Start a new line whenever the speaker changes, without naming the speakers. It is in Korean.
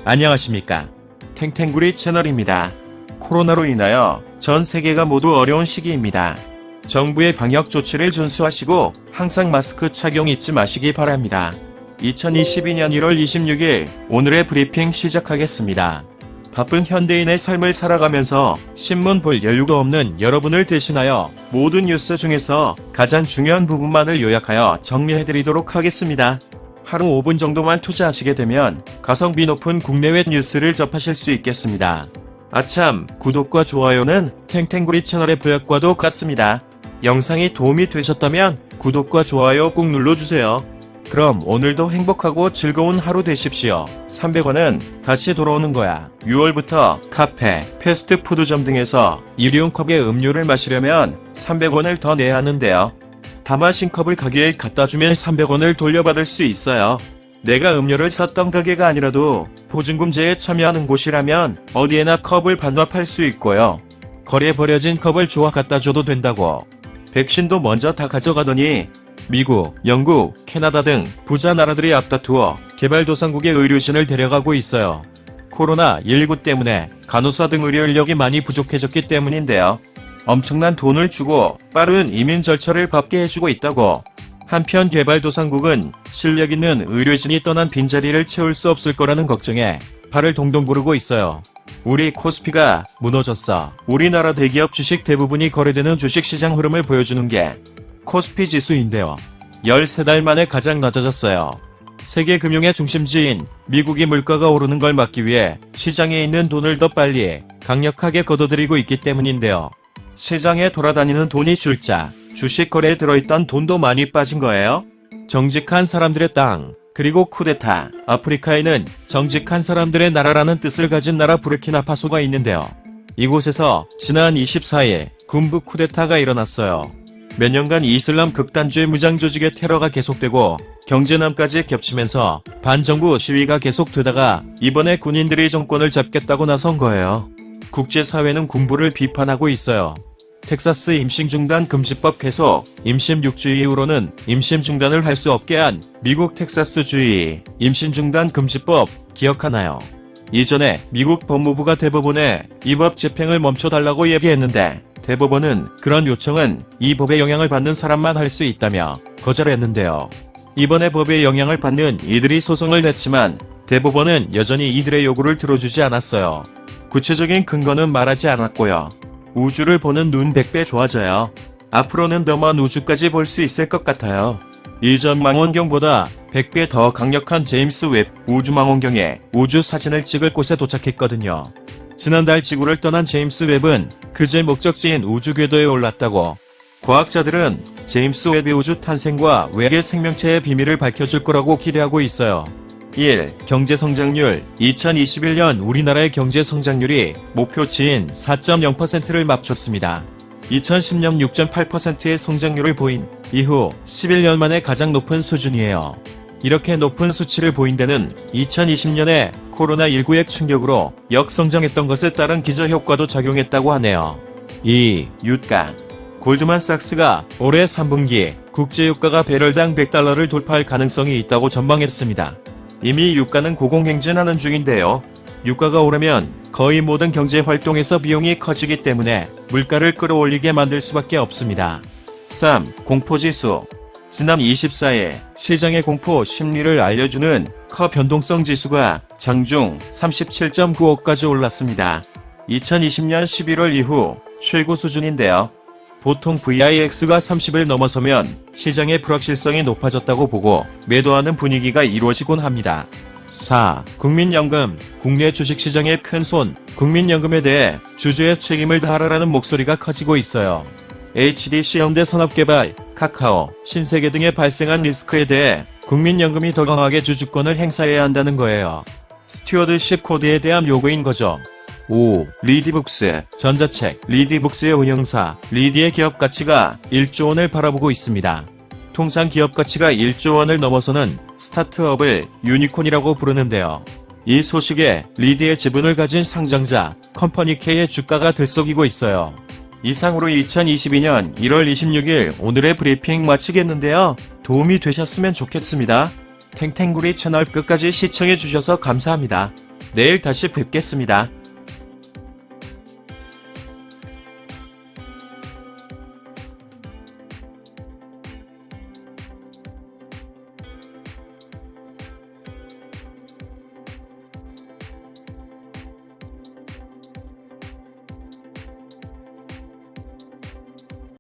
안녕하십니까. 탱탱구리 채널입니다. 코로나로 인하여 전 세계가 모두 어려운 시기입니다. 정부의 방역 조치를 준수하시고 항상 마스크 착용 잊지 마시기 바랍니다. 2022년 1월 26일 오늘의 브리핑 시작하겠습니다. 바쁜 현대인의 삶을 살아가면서 신문 볼 여유가 없는 여러분을 대신하여 모든 뉴스 중에서 가장 중요한 부분만을 요약하여 정리해드리도록 하겠습니다. 하루 5분 정도만 투자하시게 되면 가성비 높은 국내외 뉴스를 접하실 수 있겠습니다. 아참, 구독과 좋아요는 탱탱구리 채널의 부역과도 같습니다. 영상이 도움이 되셨다면 구독과 좋아요 꼭 눌러주세요. 그럼 오늘도 행복하고 즐거운 하루 되십시오. 300원은 다시 돌아오는 거야. 6월부터 카페, 패스트푸드점 등에서 일회용 컵의 음료를 마시려면 300원을 더 내야 하는데요. 다 마신 컵을 가게에 갖다 주면 300원을 돌려받을 수 있어요. 내가 음료를 샀던 가게가 아니라도 보증금제에 참여하는 곳이라면 어디에나 컵을 반납할 수 있고요. 거리에 버려진 컵을 주워 갖다 줘도 된다고. 백신도 먼저 다 가져가더니 미국, 영국, 캐나다 등 부자 나라들이 앞다투어 개발도상국의 의료진을 데려가고 있어요. 코로나19 때문에 간호사 등 의료 인력이 많이 부족해졌기 때문인데요. 엄청난 돈을 주고 빠른 이민 절차를 밟게 해주고 있다고. 한편 개발도상국은 실력 있는 의료진이 떠난 빈자리를 채울 수 없을 거라는 걱정에 발을 동동 구르고 있어요. 우리 코스피가 무너졌어. 우리나라 대기업 주식 대부분이 거래되는 주식시장 흐름을 보여주는 게 코스피 지수인데요. 13달 만에 가장 낮아졌어요. 세계 금융의 중심지인 미국이 물가가 오르는 걸 막기 위해 시장에 있는 돈을 더 빨리 강력하게 걷어들이고 있기 때문인데요. 시장에 돌아다니는 돈이 줄자 주식 거래에 들어있던 돈도 많이 빠진 거예요. 정직한 사람들의 땅, 그리고 쿠데타. 아프리카에는 정직한 사람들의 나라라는 뜻을 가진 나라 부르키나파소가 있는데요. 이곳에서 지난 24일 군부 쿠데타가 일어났어요. 몇 년간 이슬람 극단주의 무장조직의 테러가 계속되고 경제난까지 겹치면서 반정부 시위가 계속되다가 이번에 군인들이 정권을 잡겠다고 나선 거예요. 국제사회는 군부를 비판하고 있어요. 텍사스 임신 중단 금지법 계속, 임신 6주 이후로는 임신 중단을 할 수 없게 한 미국 텍사스주의 임신 중단 금지법 기억하나요? 이전에 미국 법무부가 대법원에 이 법 집행을 멈춰달라고 얘기했는데 대법원은 그런 요청은 이 법의 영향을 받는 사람만 할 수 있다며 거절했는데요. 이번에 법의 영향을 받는 이들이 소송을 냈지만 대법원은 여전히 이들의 요구를 들어주지 않았어요. 구체적인 근거는 말하지 않았고요. 우주를 보는 눈 100배 좋아져요. 앞으로는 더 먼 우주까지 볼 수 있을 것 같아요. 이전 망원경보다 100배 더 강력한 제임스 웹 우주망원경에 우주 사진을 찍을 곳에 도착했거든요. 지난달 지구를 떠난 제임스 웹은 그제 목적지인 우주 궤도에 올랐다고. 과학자들은 제임스 웹의 우주 탄생과 외계 생명체의 비밀을 밝혀줄 거라고 기대하고 있어요. 1. 경제성장률. 2021년 우리나라의 경제성장률이 목표치인 4.0%를 맞췄습니다. 2010년 6.8%의 성장률을 보인 이후 11년 만에 가장 높은 수준이에요. 이렇게 높은 수치를 보인 데는 2020년에 코로나19의 충격으로 역성장했던 것에 따른 기저효과도 작용했다고 하네요. 2. 유가. 골드만삭스가 올해 3분기 국제유가가 배럴당 $100를 돌파할 가능성이 있다고 전망했습니다. 이미 유가는 고공행진하는 중인데요. 유가가 오르면 거의 모든 경제활동에서 비용이 커지기 때문에 물가를 끌어올리게 만들 수밖에 없습니다. 3. 공포지수. 지난 24일 시장의 공포 심리를 알려주는 커 변동성 지수가 장중 37.95까지 올랐습니다. 2020년 11월 이후 최고 수준인데요. 보통 VIX가 30을 넘어서면 시장의 불확실성이 높아졌다고 보고 매도하는 분위기가 이루어지곤 합니다. 4. 국민연금. 국내 주식시장의 큰손 국민연금에 대해 주주의 책임을 다하라는 목소리가 커지고 있어요. HDC 현대산업개발, 카카오, 신세계 등에 발생한 리스크에 대해 국민연금이 더 강하게 주주권을 행사해야 한다는 거예요. 스튜어드십 코드에 대한 요구인 거죠. 5. 리디북스. 전자책 리디북스의 운영사 리디의 기업가치가 1조 원을 바라보고 있습니다. 통상 기업가치가 1조 원을 넘어서는 스타트업을 유니콘이라고 부르는데요. 이 소식에 리디의 지분을 가진 상장자 컴퍼니 K의 주가가 들썩이고 있어요. 이상으로 2022년 1월 26일 오늘의 브리핑 마치겠는데요. 도움이 되셨으면 좋겠습니다. 탱탱구리 채널 끝까지 시청해주셔서 감사합니다. 내일 다시 뵙겠습니다.